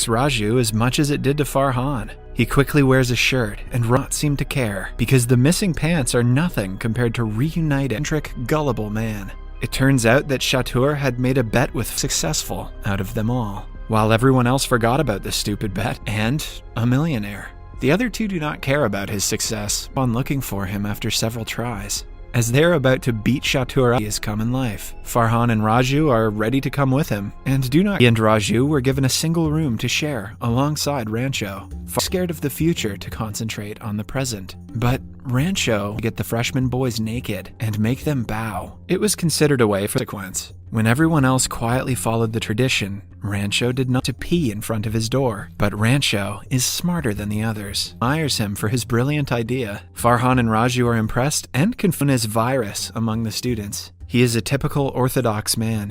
shocks Raju as much as it did to Farhan. He quickly wears a shirt and does not seem to care, because the missing pants are nothing compared to reunited, eccentric, gullible man. It turns out that Chatur had made a bet with successful out of them all, while everyone else forgot about the stupid bet, and a millionaire. The other two do not care about his success upon looking for him after several tries. As they're about to beat Chatur up, his common life, Farhan and Raju are ready to come with him, and do not. He and Raju were given a single room to share alongside Rancho, scared of the future to concentrate on the present. But Rancho get the freshman boys naked and make them bow. It was considered a way for consequence. When everyone else quietly followed the tradition, Rancho did not to pee in front of his door. But Rancho is smarter than the others, admires him for his brilliant idea. Farhan and Raju are impressed and confirm his virus among the students. He is a typical orthodox man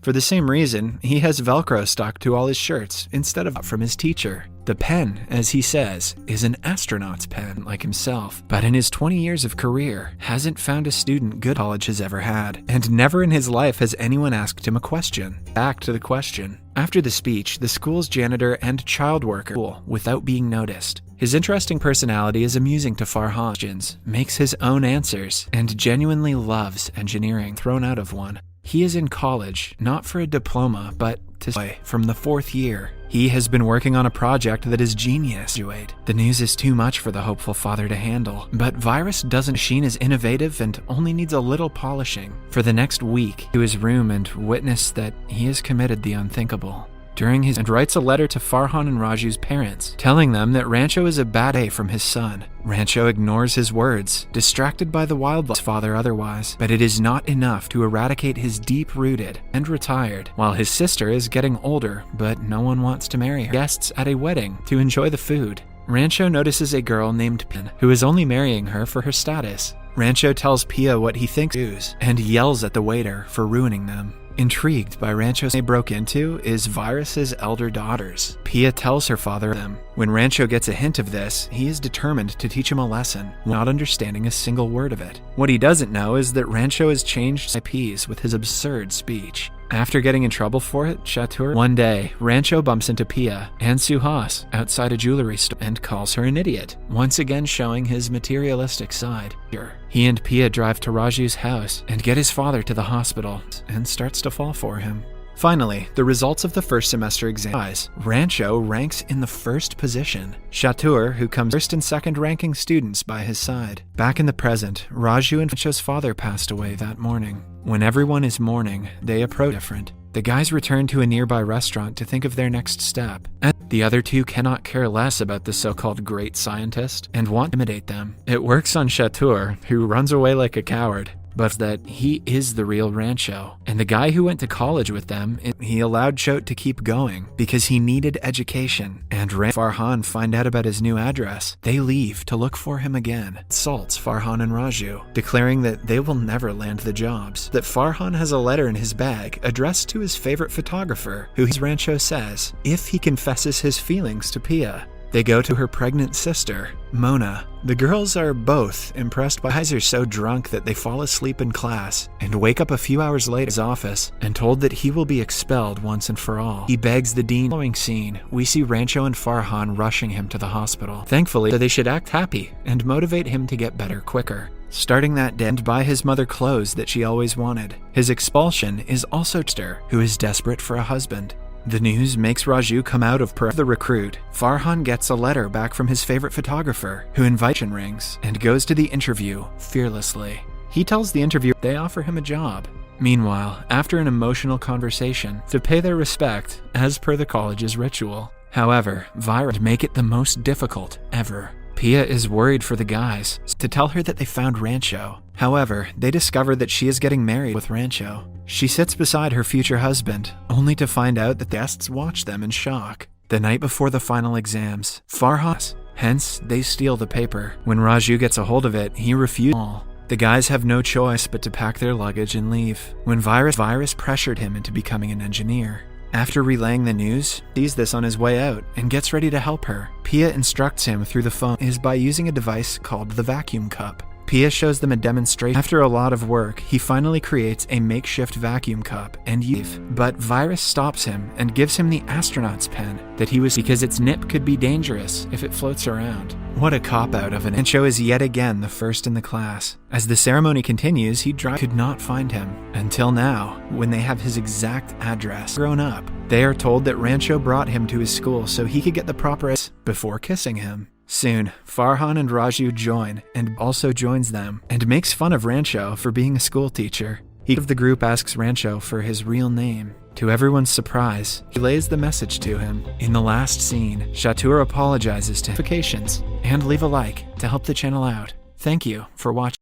for the same reason, he has Velcro stuck to all his shirts instead of from his teacher. The pen, as he says, is an astronaut's pen like himself, but in his 20 years of career, hasn't found a student good college has ever had, and never in his life has anyone asked him a question. Back to the question. After the speech, the school's janitor and child worker without being noticed. His interesting personality is amusing to Farhan, makes his own answers, and genuinely loves engineering thrown out of one. He is in college, not for a diploma, but to from the 4th year. He has been working on a project that is genius. The news is too much for the hopeful father to handle, but Virus doesn't. Sheen is innovative and only needs a little polishing. For the next week, to his room and witness that he has committed the unthinkable. And writes a letter to Farhan and Raju's parents, telling them that Rancho is a bad day from his son. Rancho ignores his words, distracted by the wildlife's father otherwise, but it is not enough to eradicate his deep-rooted and retired, while his sister is getting older, but no one wants to marry her. Guests at a wedding to enjoy the food. Rancho notices a girl named Pin, who is only marrying her for her status. Rancho tells Pia what he thinks and yells at the waiter for ruining them. Intrigued by Rancho's they broke into is Virus's elder daughters. Pia tells her father them. When Rancho gets a hint of this, he is determined to teach him a lesson, not understanding a single word of it. What he doesn't know is that Rancho has changed IPs with his absurd speech. After getting in trouble for it, Chatur, one day, Rancho bumps into Pia and Suhas outside a jewelry store and calls her an idiot, once again showing his materialistic side. He and Pia drive to Raju's house and get his father to the hospital and starts to fall for him. Finally, the results of the first semester exam. Rancho ranks in the first position. Chatur, who comes first and second ranking students by his side. Back in the present, Raju and Rancho's father passed away that morning. When everyone is mourning, they approach different. The guys return to a nearby restaurant to think of their next step. And the other two cannot care less about the so-called great scientist and want to intimidate them. It works on Chatur, who runs away like a coward, but that he is the real Rancho. And the guy who went to college with them, he allowed Chote to keep going because he needed education. And Farhan find out about his new address. They leave to look for him again. Insults Farhan and Raju, declaring that they will never land the jobs. That Farhan has a letter in his bag addressed to his favorite photographer, who Rancho says, if he confesses his feelings to Pia. They go to her pregnant sister, Mona. The girls are both impressed by guys are so drunk that they fall asleep in class and wake up a few hours later in his office and told that he will be expelled once and for all. He begs the dean. Following scene, we see Rancho and Farhan rushing him to the hospital. Thankfully, they should act happy and motivate him to get better quicker. Starting that day, and buy his mother clothes that she always wanted. His expulsion is also Chester, who is desperate for a husband. The news makes Raju come out of the recruit. Farhan gets a letter back from his favorite photographer, who invites him rings and goes to the interview fearlessly. He tells the interviewer they offer him a job. Meanwhile, after an emotional conversation, to pay their respect as per the college's ritual. However, Virus make it the most difficult ever. Pia is worried for the guys to tell her that they found Rancho. However, they discover that she is getting married with Rancho. She sits beside her future husband, only to find out that the guests watch them in shock. The night before the final exams, Farhan, hence they steal the paper. When Raju gets a hold of it, he refuses all. The guys have no choice but to pack their luggage and leave. When Virus pressured him into becoming an engineer. After relaying the news, sees this on his way out and gets ready to help her. Pia instructs him through the phone by using a device called the vacuum cup. Pia shows them a demonstration. After a lot of work, he finally creates a makeshift vacuum cup and but Virus stops him and gives him the astronaut's pen that he was because its nip could be dangerous if it floats around. What a cop-out of an Rancho is yet again the first in the class. As the ceremony continues, could not find him. Until now, when they have his exact address. Grown up, they are told that Rancho brought him to his school so he could get the proper before kissing him. Soon, Farhan and Raju join and also joins them and makes fun of Rancho for being a school teacher. Each of the group asks Rancho for his real name. To everyone's surprise, he lays the message to him. In the last scene, Chatur apologizes to notifications and leave a like to help the channel out. Thank you for watching.